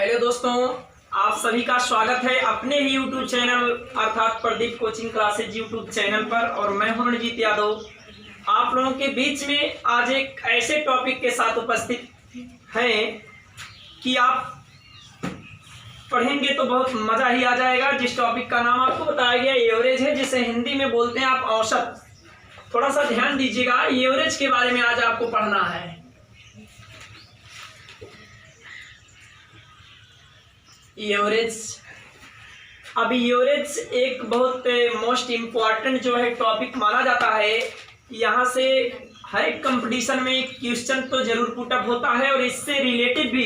Hello दोस्तों, आप सभी का स्वागत है अपने ही यूट्यूब चैनल अर्थात Pradeep coaching classes YouTube channel पर। और मैं हूं रणजीत यादव, आप लोगों के बीच में आज एक ऐसे टॉपिक के साथ उपस्थित हैं कि आप पढ़ेंगे तो बहुत मज़ा ही आ जाएगा। जिस टॉपिक का नाम आपको बताया गया एवरेज है, जिसे हिंदी में बोलते हैं आप औसत। थोड़ा सा ध्यान दीजिएगा, एवरेज के बारे में आज आपको पढ़ना है। एवरेज, अभी एवरेज एक बहुत मोस्ट इम्पॉर्टेंट जो है टॉपिक माना जाता है। यहाँ से हर एक कंपटीशन में क्वेश्चन तो जरूर पुटअप होता है और इससे रिलेटेड भी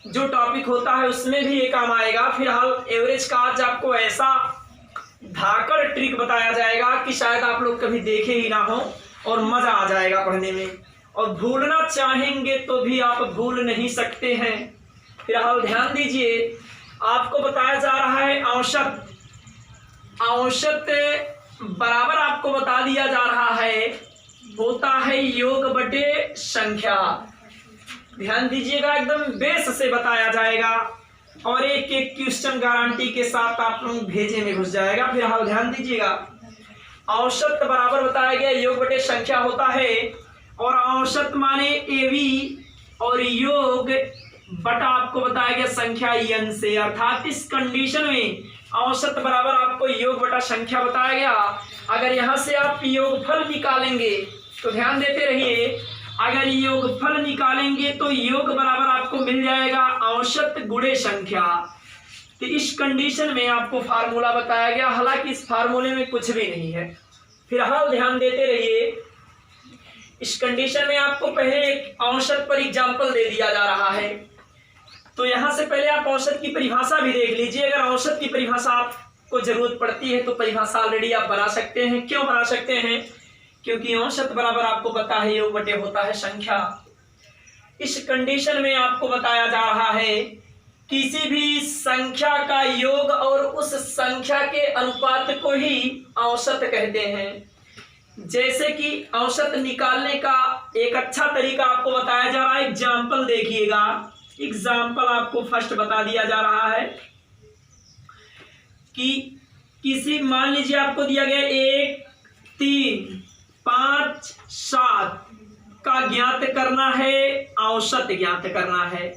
जो टॉपिक होता है उसमें भी ये काम आएगा। फिलहाल एवरेज का आज आपको ऐसा धाकड़ ट्रिक बताया जाएगा कि शायद आप लोग कभी देखे ही ना हो और मज़ा आ जाएगा पढ़ने में, और भूलना चाहेंगे तो भी आप भूल नहीं सकते हैं। फिलहाल ध्यान दीजिए, आपको बताया जा रहा है औसत। औसत बराबर आपको बता दिया जा रहा है होता है योग बटे संख्या। ध्यान दीजिएगा, एकदम बेस से बताया जाएगा और एक एक क्वेश्चन गारंटी के साथ आप लोग भेजे में घुस जाएगा। फिलहाल ध्यान दीजिएगा, औसत बराबर बताया गया योग बटे संख्या होता है, और औसत माने एवी और योग बटा आपको बताया गया संख्या n से। अर्थात इस कंडीशन में औसत बराबर आपको योग बटा संख्या बताया गया। अगर यहाँ से आप योगफल निकालेंगे तो ध्यान देते रहिए, अगर योगफल निकालेंगे तो योग बराबर आपको मिल जाएगा औसत गुणे संख्या। तो इस कंडीशन में आपको फार्मूला बताया गया, हालांकि इस फार्मूले में कुछ भी नहीं है। फिलहाल ध्यान देते रहिए, इस कंडीशन में आपको पहले एक औसत पर एग्जाम्पल दे दिया जा रहा है। तो यहाँ से पहले आप औसत की परिभाषा भी देख लीजिए। अगर औसत की परिभाषा आपको जरूरत पड़ती है तो परिभाषा ऑलरेडी आप बना सकते हैं। क्यों बना सकते हैं? क्योंकि औसत बराबर आपको पता है योग बटे होता है संख्या। इस कंडीशन में आपको बताया जा रहा है किसी भी संख्या का योग और उस संख्या के अनुपात को ही औसत कहते हैं। जैसे कि औसत निकालने का एक अच्छा तरीका आपको बताया जा रहा है। एग्जाम्पल देखिएगा, एग्जाम्पल आपको फर्स्ट बता दिया जा रहा है कि किसी, मान लीजिए आपको दिया गया 1, 3, 5, 7 का ज्ञात करना है, औसत ज्ञात करना है।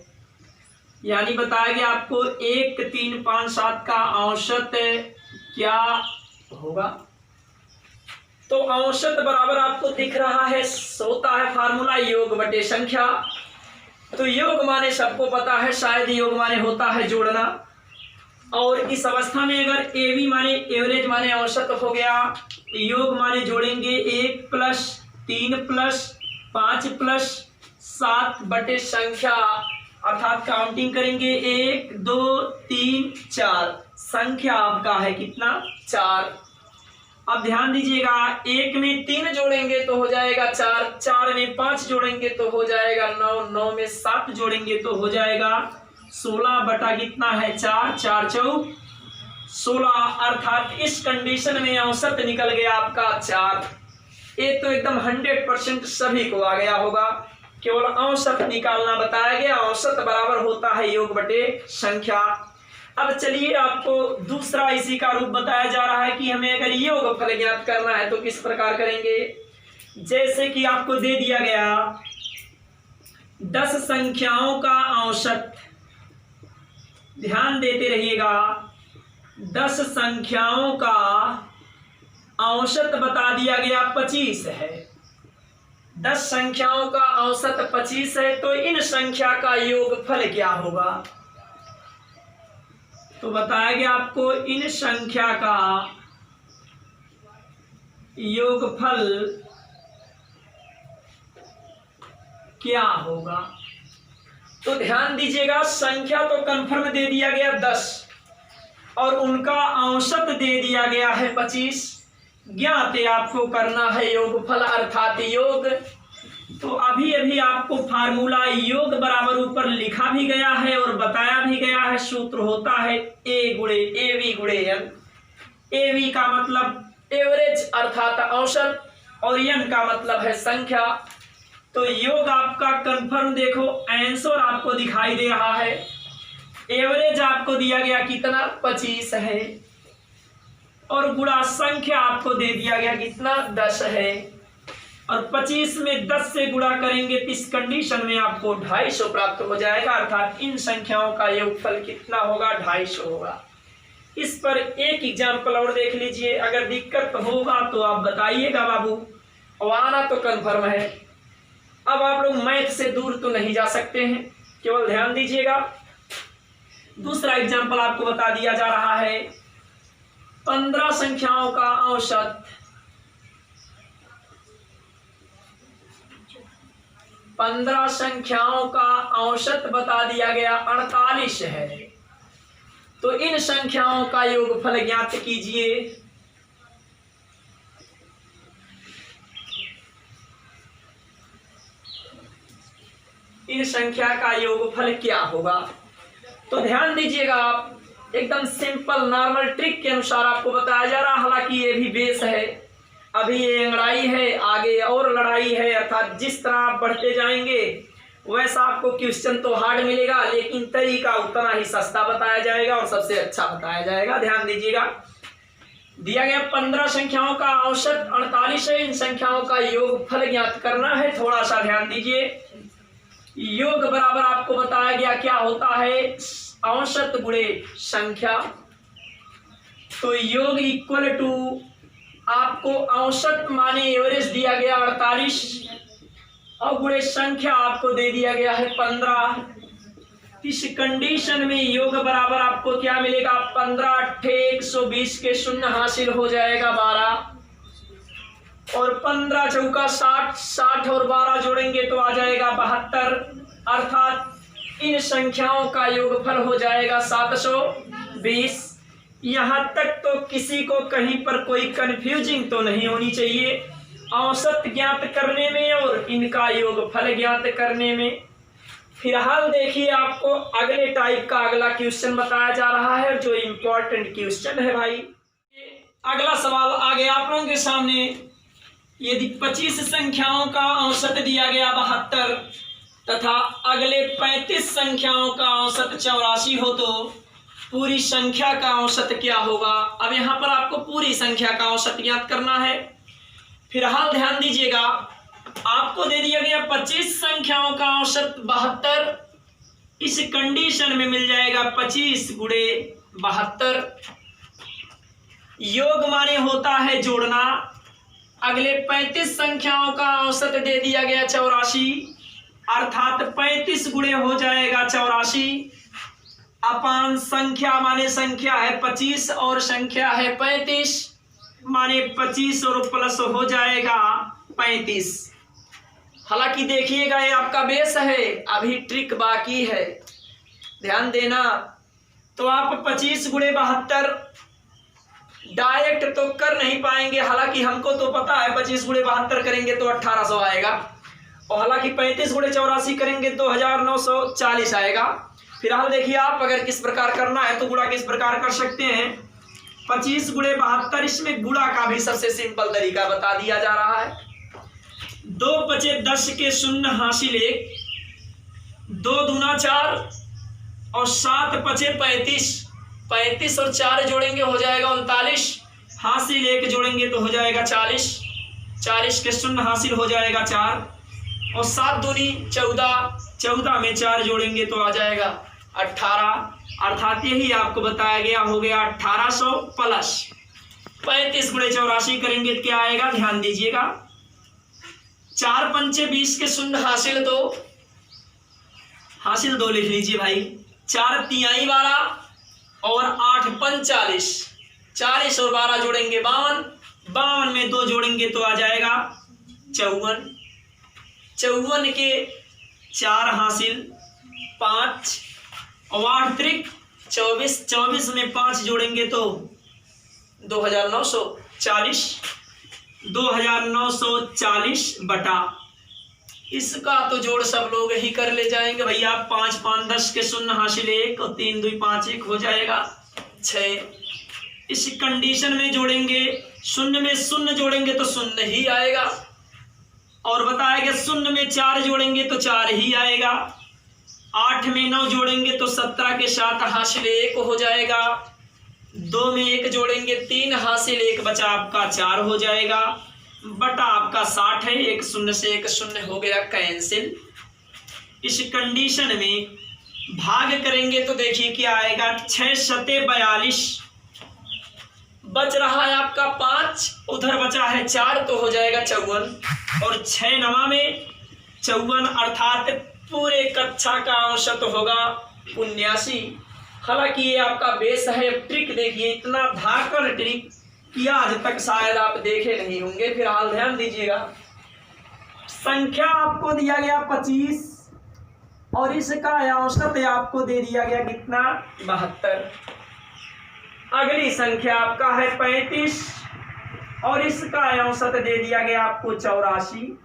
यानी बताया गया आपको 1, 3, 5, 7 का औसत क्या होगा। तो औसत बराबर आपको दिख रहा है, होता है फार्मूला योग बटे संख्या। तो योग माने सबको पता है, शायद योग माने होता है जोड़ना। और इस अवस्था में अगर एवी माने एवरेज माने औसत हो गया, योग माने जोड़ेंगे 1 + 3 + 5 + 7 बटे संख्या। अर्थात काउंटिंग करेंगे 1, 2, 3, 4। संख्या आपका है कितना? 4। अब ध्यान दीजिएगा, 1 में 3 जोड़ेंगे तो हो जाएगा 4, 4 में 5 जोड़ेंगे तो हो जाएगा 9, 9 में 7 जोड़ेंगे तो हो जाएगा 16 बटा कितना है 4, 4 चौक 16। अर्थात इस कंडीशन में औसत निकल गया आपका 4। ये तो एकदम 100% सभी को आ गया होगा, केवल औसत निकालना बताया गया। औसत बराबर होता है योग बटे संख्या। अब चलिए आपको दूसरा इसी का रूप बताया जा रहा है कि हमें अगर योगफल ज्ञात करना है तो किस प्रकार करेंगे। जैसे कि आपको दे दिया गया 10 संख्याओं का औसत। ध्यान देते रहिएगा, 10 संख्याओं का औसत बता दिया गया 25 है। 10 संख्याओं का औसत 25 है, तो इन संख्या का योगफल क्या होगा। तो बताया गया आपको इन संख्या का योगफल क्या होगा। तो ध्यान दीजिएगा, संख्या तो कंफर्म दे दिया गया 10 और उनका औसत दे दिया गया है 25। ज्ञात आपको करना है योगफल अर्थात योग। तो अभी अभी आपको फार्मूला योग बराबर ऊपर लिखा भी गया है और बताया भी गया है। सूत्र होता है ए गुणे एवी गुणे एन। एवी का मतलब एवरेज अर्थात औसत और एन का मतलब है संख्या। तो योग आपका कंफर्म देखो, आंसर आपको दिखाई दे रहा है एवरेज आपको दिया गया कितना 25 है, और गुणा संख्या आपको दे दिया गया कितना 10 है, और 25 में 10 से गुणा करेंगे तो इस कंडीशन में आपको 250 प्राप्त हो जाएगा, अर्थात इन संख्याओं का योगफल कितना होगा 250 होगा। इस पर एक एग्जाम्पल और देख लीजिए, अगर दिक्कत होगा तो आप बताइएगा बाबू, और आना तो कन्फर्म है। अब आप लोग मैथ से दूर तो नहीं जा सकते हैं, केवल ध्यान दीजिएगा। दूसरा एग्जाम्पल आपको बता दिया जा रहा है 15 संख्याओं का औसत, 15 संख्याओं का औसत बता दिया गया 48 है, तो इन संख्याओं का योगफल ज्ञात कीजिए। इन संख्या का योगफल क्या होगा? तो ध्यान दीजिएगा, आप एकदम सिंपल नॉर्मल ट्रिक के अनुसार आपको बताया जा रहा है। हालांकि ये भी बेस है, अभी ये लड़ाई है, आगे और लड़ाई है, अर्थात जिस तरह आप बढ़ते जाएंगे वैसा आपको क्वेश्चन तो हार्ड मिलेगा, लेकिन तरीका उतना ही सस्ता बताया जाएगा और सबसे अच्छा बताया जाएगा। ध्यान दीजिएगा, दिया गया 15 संख्याओं का औसत 48 है, इन संख्याओं का योगफल ज्ञात करना है। थोड़ा सा ध्यान दीजिए, योग बराबर आपको बताया गया क्या होता है, औसत गुणे संख्या। तो योग इक्वल टू आपको औसत माने एवरेज दिया गया 48 और गुणे संख्या आपको दे दिया गया है 15। इस कंडीशन में योग बराबर आपको क्या मिलेगा, 15 8 120 के शून्य हासिल हो जाएगा 12, और 15 चौका 60, 60 और 12 जोड़ेंगे तो आ जाएगा 72, अर्थात इन संख्याओं का योगफल हो जाएगा 720। यहाँ तक तो किसी को कहीं पर कोई कंफ्यूजिंग तो नहीं होनी चाहिए औसत ज्ञात करने में और इनका योगफल ज्ञात करने में। फिलहाल देखिए, आपको अगले टाइप का अगला क्वेश्चन बताया जा रहा है जो इम्पोर्टेंट क्वेश्चन है भाई। अगला सवाल आ गया आप लोगों के सामने, यदि 25 संख्याओं का औसत दिया गया 72 तथा अगले 35 संख्याओं का औसत 84 हो तो पूरी संख्या का औसत क्या होगा। अब यहाँ पर आपको पूरी संख्या का औसत ज्ञात करना है। फिलहाल ध्यान दीजिएगा, आपको दे दिया गया 25 संख्याओं का औसत 72, इस कंडीशन में मिल जाएगा 25 गुणे 72। योग माने होता है जोड़ना। अगले 35 संख्याओं का औसत दे दिया गया 84, अर्थात 35 गुणे हो जाएगा 84 अपान संख्या माने संख्या है 25 और संख्या है 35 माने 25 और प्लस हो जाएगा 35। हालांकि देखिएगा, ये आपका बेस है, अभी ट्रिक बाकी है, ध्यान देना। तो आप 25 गुणे 72 डायरेक्ट तो कर नहीं पाएंगे, हालांकि हमको तो पता है 25 गुणे 72 करेंगे तो 1800 आएगा, और हालांकि 35 गुणे 84 करेंगे तो 1940 आएगा। फिलहाल देखिए, आप अगर किस प्रकार करना है तो गुणा किस प्रकार कर सकते हैं, 25 गुणे 72, इसमें गुणा का भी सबसे सिंपल तरीका बता दिया जा रहा है। 2 बचे 10 के शून्य हासिल 1, 2 दूना 4 और 7 बचे 35, 35 और 4 जोड़ेंगे हो जाएगा 39, हासिल 1 जोड़ेंगे तो हो जाएगा 40, 40 के शून्य हासिल हो जाएगा 4 और 7 दूनी 14, 14 में 4 जोड़ेंगे तो आ जाएगा 18, अर्थात यही आपको बताया गया, हो गया 1800 प्लस 35 गुणे 84 करेंगे तो क्या आएगा, ध्यान दीजिएगा। 4 पंचे 20 के शून्य हासिल 2, हासिल 2 लिख लीजिए भाई। 4 तिहाई 12 और 8 पंच 40, 40 और 12 जोड़ेंगे 52, 52 में 2 जोड़ेंगे तो आ जाएगा 54, 54 के 4 हासिल 5 और 8 त्रिक 24, 24 में 5 जोड़ेंगे तो 2940, 2940 बटा, इसका तो जोड़ सब लोग ही कर ले जाएंगे भैया। 5 5 10 के शून्य हासिल 1 और 3 2 5 1 हो जाएगा 6। इस कंडीशन में जोड़ेंगे, शून्य में शून्य जोड़ेंगे तो शून्य ही आएगा, और बताया गया शून्य में 4 जोड़ेंगे तो 4 ही आएगा। 8 में 9 जोड़ेंगे तो 17 के साथ हासिल 1 हो जाएगा। 2 में 1 जोड़ेंगे 3, हासिल 1 बचा आपका 4 हो जाएगा। बटा आपका 60 है, 1 0 से 1 0 हो गया कैंसिल। इस कंडीशन में भाग करेंगे तो देखिए क्या आएगा, 6 सते 42, बच रहा है आपका 5, उधर बचा है 4 तो हो जाएगा 54, और 6 9 में 54 अर्थात पूरे कक्षा का औसत होगा 79। हालांकि ये आपका बेस है। ट्रिक देखिए, इतना धाकड़ ट्रिक कि आज तक शायद आप देखे नहीं होंगे। फिलहाल ध्यान दीजिएगा, संख्या आपको दिया गया 25 और इसका औसत आपको दे दिया गया कितना, 72। अगली संख्या आपका है 35 और इसका औसत दे दिया गया आपको 84।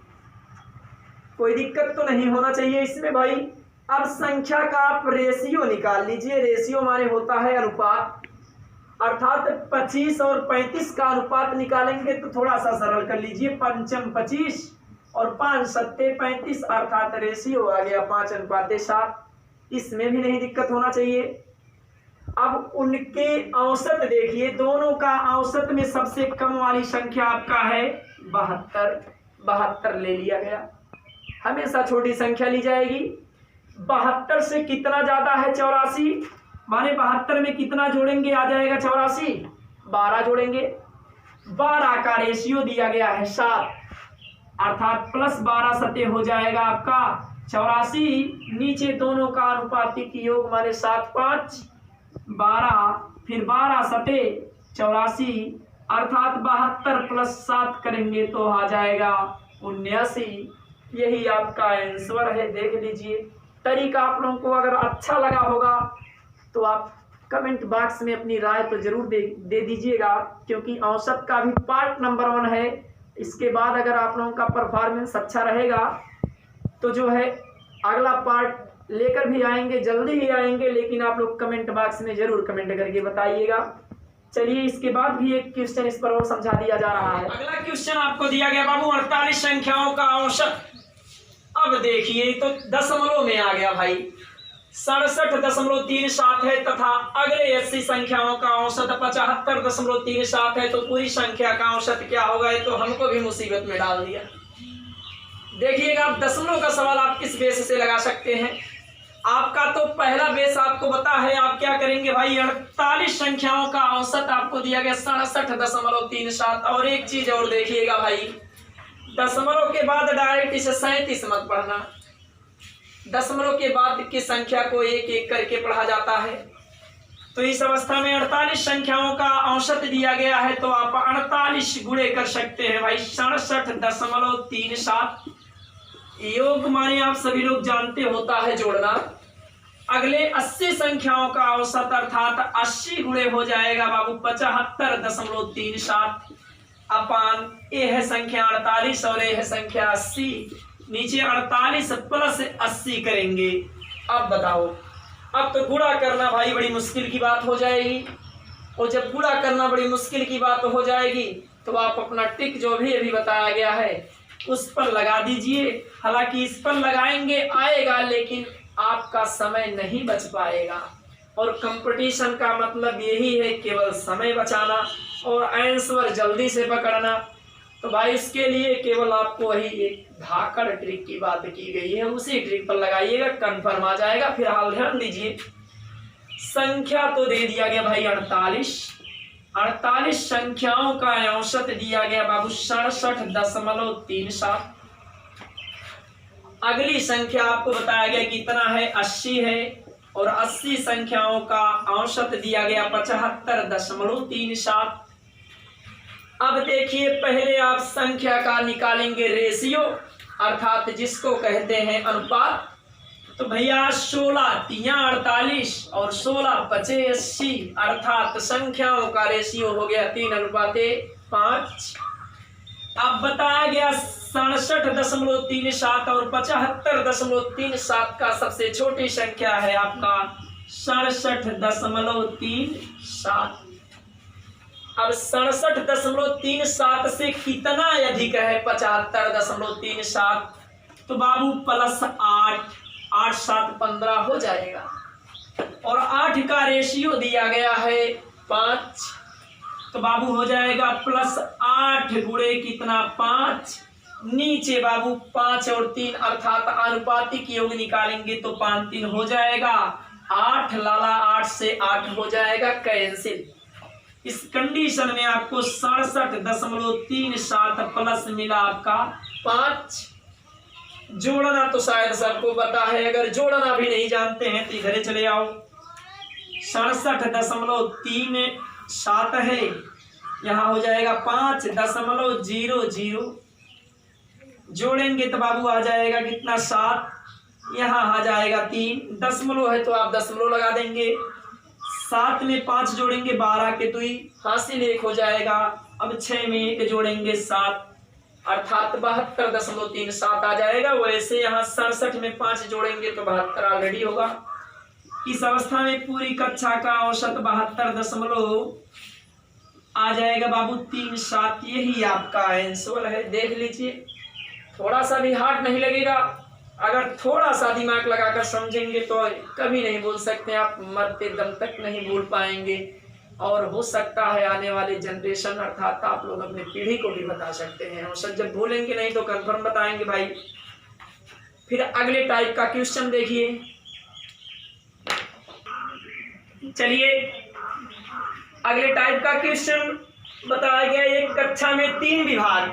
कोई दिक्कत तो नहीं होना चाहिए इसमें भाई। अब संख्या का आप रेशियो निकाल लीजिए। रेशियो माने होता है अनुपात, अर्थात 25 और 35 का अनुपात निकालेंगे तो थोड़ा सा सरल कर लीजिए। 5 25 और 5 सत्ते 35 अर्थात रेशियो आ गया 5:7। इसमें भी नहीं दिक्कत होना चाहिए। अब उनके औसत देखिए, दोनों का औसत में सबसे कम वाली संख्या आपका है 72। 72 ले लिया गया, हमेशा छोटी संख्या ली जाएगी। 72 से कितना ज्यादा है 84, माने 72 में कितना जोड़ेंगे आ जाएगा 84, 12 जोड़ेंगे। 12 का रेशियो दिया गया है 7, अर्थात +12 सते हो जाएगा आपका 84। नीचे दोनों का अनुपातिक योग माने 7 5 12, फिर 12 सते 84 अर्थात 72 + 7 करेंगे तो आ जाएगा 79। यही आपका आंसर है। देख लीजिए, तरीका आप लोगों को अगर अच्छा लगा होगा तो आप कमेंट बॉक्स में अपनी राय तो जरूर दे दीजिएगा, क्योंकि औसत का भी पार्ट नंबर 1 है। इसके बाद अगर आप लोगों का परफॉर्मेंस अच्छा रहेगा तो जो है अगला पार्ट लेकर भी आएंगे, जल्दी ही आएंगे, लेकिन आप लोग कमेंट बॉक्स में जरूर कमेंट करके बताइएगा। चलिए, इसके बाद भी एक क्वेश्चन इस पर और समझा दिया जा रहा है। अगला क्वेश्चन आपको दिया गया बाबू 48 संख्याओं का औसत। अब देखिए तो दशमलव में आ गया भाई, 67.37 है तथा अगले 80 संख्याओं का औसत 75.37 है। तो पूरी संख्या का औसत क्या होगा, ये तो हमको भी मुसीबत में डाल दिया। देखिएगा, आप दशमलव का सवाल आप किस बेस से लगा सकते हैं। आपका तो पहला बेस आपको पता है। आप क्या करेंगे भाई, 48 संख्याओं का औसत आपको दिया गया 67.37। और एक चीज और देखिएगा भाई, दशमलव के बाद डायरेक्ट इसे 37 मत पढ़ना। दशमलव के बाद की संख्या को एक एक करके पढ़ा जाता है। तो इस अवस्था में 48 संख्याओं का औसत दिया गया है तो आप 48 गुणे कर सकते हैं भाई 67.37। योग माने आप सभी लोग जानते होता है जोड़ना। अगले 80 संख्याओं का औसत अर्थात 80 गुणे हो जाएगा बाबू 75.37 अपान ये है संख्या 48 और ये है संख्या 80। नीचे 48 + 80 करेंगे। अब बताओ, अब तो गुणा करना भाई बड़ी मुश्किल की बात हो जाएगी। और जब गुणा करना बड़ी मुश्किल की बात हो जाएगी तो आप अपना टिक जो भी अभी बताया गया है उस पर लगा दीजिए। हालांकि इस पर लगाएंगे आएगा, लेकिन आपका समय नहीं बच पाएगा। और कंपटीशन का मतलब यही है, केवल समय बचाना और आंसर जल्दी से पकड़ना। तो भाई इसके लिए केवल आपको वही एक धाकड़ ट्रिक की बात की गई है, उसी ट्रिक पर लगाइएगा, कंफर्म आ जाएगा। फिलहाल ध्यान दीजिए, संख्या तो दे दिया गया भाई 48 संख्याओं का औसत दिया गया बाबू 67.37। अगली संख्या आपको बताया गया कितना है, 80 है। और 80 संख्याओं का औसत दिया गया 75.37। अब देखिए, पहले आप संख्या का निकालेंगे रेशियो, अर्थात जिसको कहते हैं अनुपात। तो भैया 16 3 48 और 16 5 80 अर्थात संख्याओं का रेशियो हो गया 3:5। अब बताया गया 67.37 और 75.37 का सबसे छोटी संख्या है आपका 67.37। अब 67.37 से कितना अधिक है 75.37? तो बाबू +8 8 7 15 हो जाएगा। और 8 का रेशियो दिया गया है 5, तो बाबू हो जाएगा +8 गुणे कितना 5, नीचे बाबू 5 और 3 अर्थात आनुपातिक योग निकालेंगे तो 5 3 हो जाएगा 8, लाला 8 से 8 हो जाएगा कैंसिल। इस कंडीशन में आपको 67.37 प्लस मिला आपका 5। जोड़ना तो शायद सबको पता है, अगर जोड़ना भी नहीं जानते हैं तो इधर चले आओ। 67.37 है, यहाँ हो जाएगा 5.00, जोड़ेंगे तो बाबू आ जाएगा कितना 7, यहाँ आ जाएगा 3, दशमलव है तो आप दशमलव लगा देंगे। 7 में 5 जोड़ेंगे 12 के दुई हासिल 1 हो जाएगा। अब 6 में 1 जोड़ेंगे 7 अर्थात 72.37 आ जाएगा। वैसे यहाँ 67 में 5 जोड़ेंगे तो 72 ऑलरेडी होगा। इस अवस्था में पूरी कक्षा का औसत 72 आ जाएगा बाबू 3 7। यही आपका आंसर है, देख लीजिए। थोड़ा सा भी हार्ड नहीं लगेगा, अगर थोड़ा सा दिमाग लगाकर समझेंगे तो कभी नहीं भूल सकते आप, मरते दम तक नहीं भूल पाएंगे। और हो सकता है आने वाले जनरेशन अर्थात आप लोग अपनी पीढ़ी को भी बता सकते हैं। और सब जब भूलेंगे नहीं तो कंफर्म बताएंगे भाई। फिर अगले टाइप का क्वेश्चन देखिए। चलिए अगले टाइप का क्वेश्चन बताया गया। एक कक्षा में 3 विभाग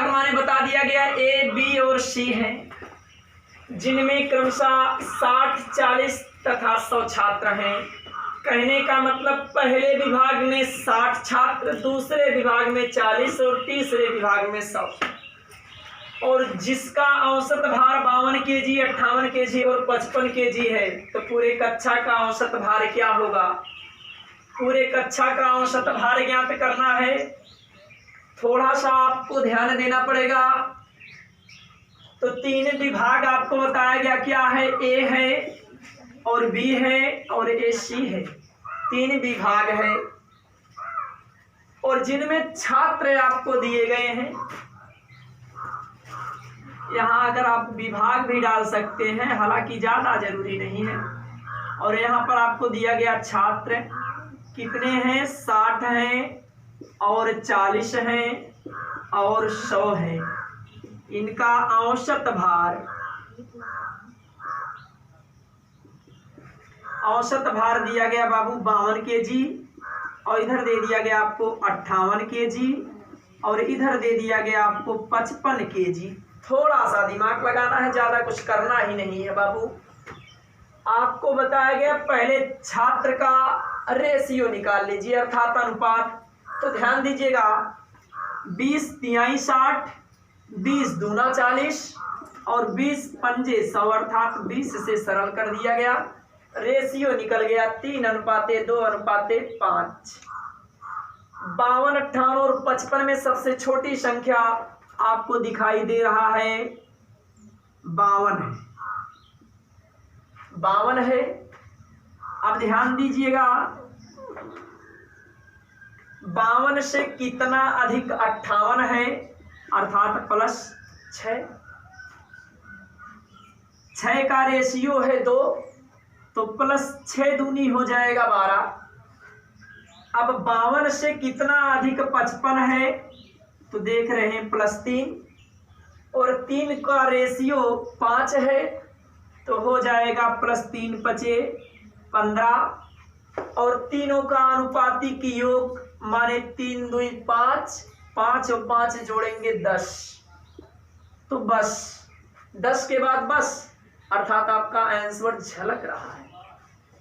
माने बता दिया गया A, B और C हैं, जिनमें क्रमशः 60 40 तथा 100 छात्र हैं। कहने का मतलब पहले विभाग में 60 छात्र, दूसरे विभाग में 40 और तीसरे विभाग में 100। और जिसका औसत भार 52 kg, 58 kg और 55 kg है, तो पूरे कक्षा का औसत भार क्या होगा? पूरे कक्षा का औसत भार ज्ञात करना है। थोड़ा सा आपको ध्यान देना पड़ेगा। तो 3 विभाग आपको बताया गया क्या है, A है और B है और AC है। 3 विभाग है और जिनमें छात्र आपको दिए गए हैं। यहाँ अगर आप विभाग भी डाल सकते हैं, हालांकि ज़्यादा जरूरी नहीं है। और यहाँ पर आपको दिया गया छात्र कितने हैं, 60 हैं और 40 हैं और 100 है। इनका औसत भार दिया गया बाबू 52 kg और इधर दे दिया गया आपको 58 kg और इधर दे दिया गया आपको 55 kg। थोड़ा सा दिमाग लगाना है, ज़्यादा कुछ करना ही नहीं है बाबू। आपको बताया गया पहले छात्र का रेशियो निकाल लीजिए अर्थात अनुपात। तो ध्यान दीजिएगा, 20 तिहाई 60, 20 दूना 40 और 20 पंजे 100 अर्थात 20 से सरल कर दिया गया। रेशियो निकल गया 3:2:5। 52, 58 और 55 में सबसे छोटी संख्या आपको दिखाई दे रहा है 52 है। अब ध्यान दीजिएगा, 52 से कितना अधिक 58 है अर्थात +6। 6 का रेशियो है 2 तो +6 दूनी हो जाएगा 12। अब 52 से कितना अधिक 55 है तो देख रहे हैं +3 और 3 का रेशियो 5 है तो हो जाएगा +3 × 15 और तीनों का अनुपातिक योग माने 3 2 5, 5 और 5 जोड़ेंगे 10। तो बस 10 के बाद बस अर्थात आपका आंसर झलक रहा है।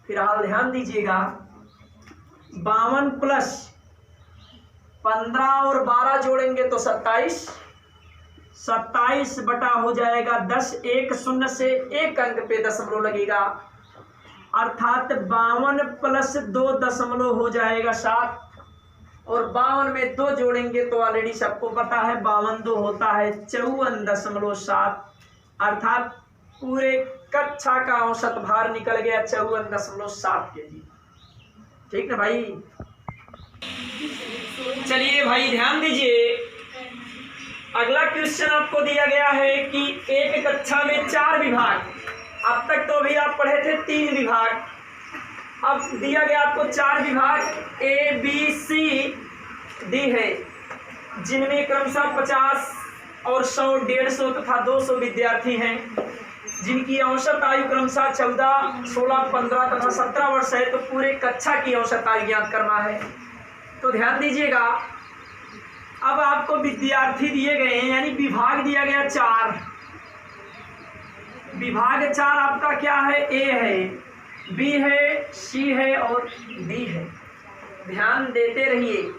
फिलहाल ध्यान दीजिएगा, 52 प्लस 15 और 12 जोड़ेंगे तो 27। 27 बटा हो जाएगा 10। 1 0 से 1 अंक पे दशमलव लगेगा अर्थात 52 प्लस 2 दशमलव हो जाएगा 7। और 52 में 2 जोड़ेंगे तो ऑलरेडी सबको पता है 52 2 होता है 54.7 अर्थात पूरे कक्षा का औसत भार निकल गया 54.7 kg। ठीक ना भाई? चलिए भाई ध्यान दीजिए, अगला क्वेश्चन आपको दिया गया है कि एक कक्षा में 4 विभाग, अब तक तो अभी आप पढ़े थे 3 विभाग, अब दिया गया आपको 4 विभाग ए बी सी डी है, जिनमें क्रमशः 50 और 100, 150 तथा 200 विद्यार्थी हैं, जिनकी औसत आयु क्रमशः 14, 16, 15 तथा 17 वर्ष है। तो पूरे कक्षा की औसत आयु ज्ञात करना है। तो ध्यान दीजिएगा, अब आपको विद्यार्थी दिए गए हैं, यानी विभाग दिया गया 4। विभाग 4 आपका क्या है? ए है, बी है, सी है और डी है। ध्यान देते रहिए।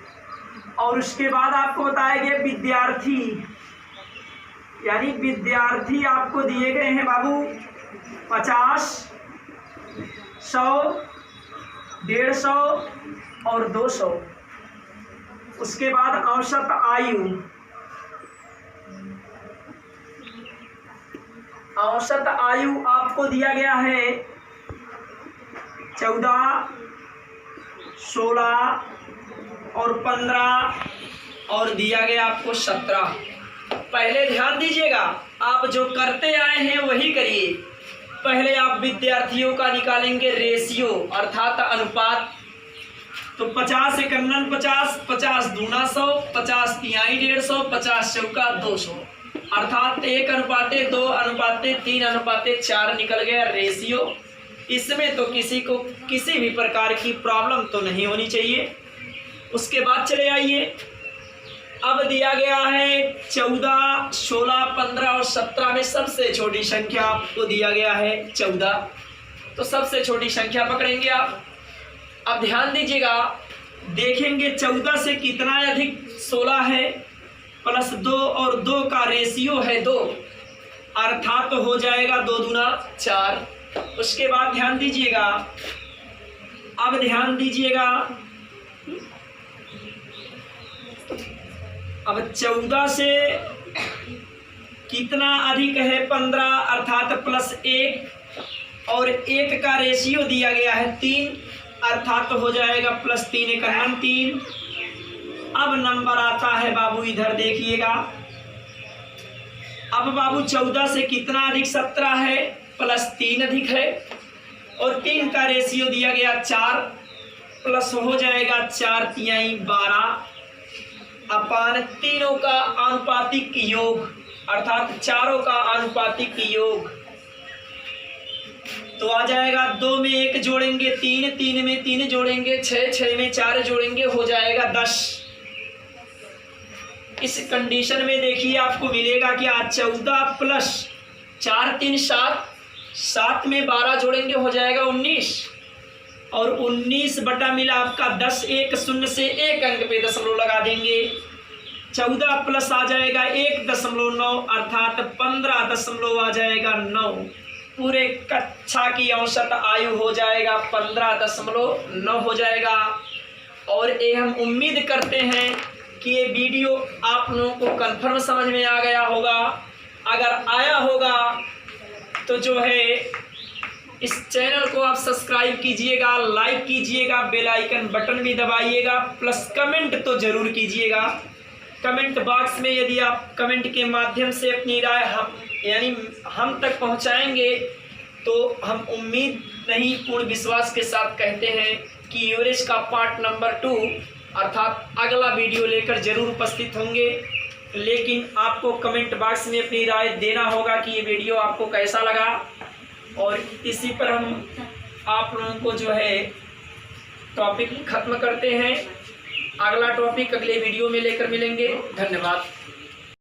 और उसके बाद आपको बताए गए विद्यार्थी, यानी विद्यार्थी आपको दिए गए हैं बाबू 50, 100, 150 और 200। उसके बाद औसत आयु, औसत आयु आपको दिया गया है 14, 16 और 15 और दिया गया आपको 17। पहले ध्यान दीजिएगा, आप जो करते आए हैं वही करिए। पहले आप विद्यार्थियों का निकालेंगे रेशियो अर्थात अनुपात। तो 50 एकन्नन 50, 50 दूना 100, 50 तिहाई 150, 50 चौका 200, अर्थात 1:2:3:4 निकल गया रेशियो। इसमें तो किसी को किसी भी प्रकार की प्रॉब्लम तो नहीं होनी चाहिए। उसके बाद चले आइए, अब दिया गया है 14, 16, 15 और 17 में सबसे छोटी संख्या आपको दिया गया है 14। तो सबसे छोटी संख्या पकड़ेंगे आप। अब ध्यान दीजिएगा, देखेंगे 14 से कितना अधिक 16 है, प्लस 2 और 2 का रेशियो है 2, अर्थात तो हो जाएगा 2 दूना 4। उसके बाद ध्यान दीजिएगा, अब ध्यान दीजिएगा, अब 14 से कितना अधिक है 15, अर्थात प्लस 1 और 1 का रेशियो दिया गया है 3, अर्थात तो हो जाएगा प्लस 3 एकन्नन 3। अब नंबर आता है बाबू, इधर देखिएगा, अब बाबू 14 से कितना अधिक 17 है, प्लस 3 अधिक है और 3 का रेशियो दिया गया 4, प्लस हो जाएगा 4 तिहाई 12 अपान तीनों का आनुपातिक योग, अर्थात चारों का आनुपातिक योग। तो आ जाएगा 2 में 1 जोड़ेंगे 3, 3 में 3 जोड़ेंगे 6, 6 में 4 जोड़ेंगे हो जाएगा 10। इस कंडीशन में देखिए आपको मिलेगा कि आज 14 प्लस 4 3 7, 7 में 12 जोड़ेंगे हो जाएगा 19 और 19 बटा मिला आपका 10। 1 शून्य से 1 अंक पे दशमलव लगा देंगे। 14 प्लस आ जाएगा 1.9 अर्थात 15 आ जाएगा 9। पूरे कक्षा की औसत आयु हो जाएगा 15.9 हो जाएगा। और ये हम उम्मीद करते हैं कि ये वीडियो आप लोगों को कंफर्म समझ में आ गया होगा। अगर आया होगा तो जो है इस चैनल को आप सब्सक्राइब कीजिएगा, लाइक कीजिएगा, बेल आइकन बटन भी दबाइएगा, प्लस कमेंट तो ज़रूर कीजिएगा। कमेंट बॉक्स में यदि आप कमेंट के माध्यम से अपनी राय हम तक पहुंचाएंगे तो हम उम्मीद नहीं पूर्ण विश्वास के साथ कहते हैं कि एवरेज का पार्ट नंबर 2 अर्थात अगला वीडियो लेकर ज़रूर उपस्थित होंगे। लेकिन आपको कमेंट बॉक्स में अपनी राय देना होगा कि ये वीडियो आपको कैसा लगा। और इसी पर हम आप लोगों को जो है टॉपिक ख़त्म करते हैं। अगला टॉपिक अगले वीडियो में लेकर मिलेंगे। धन्यवाद।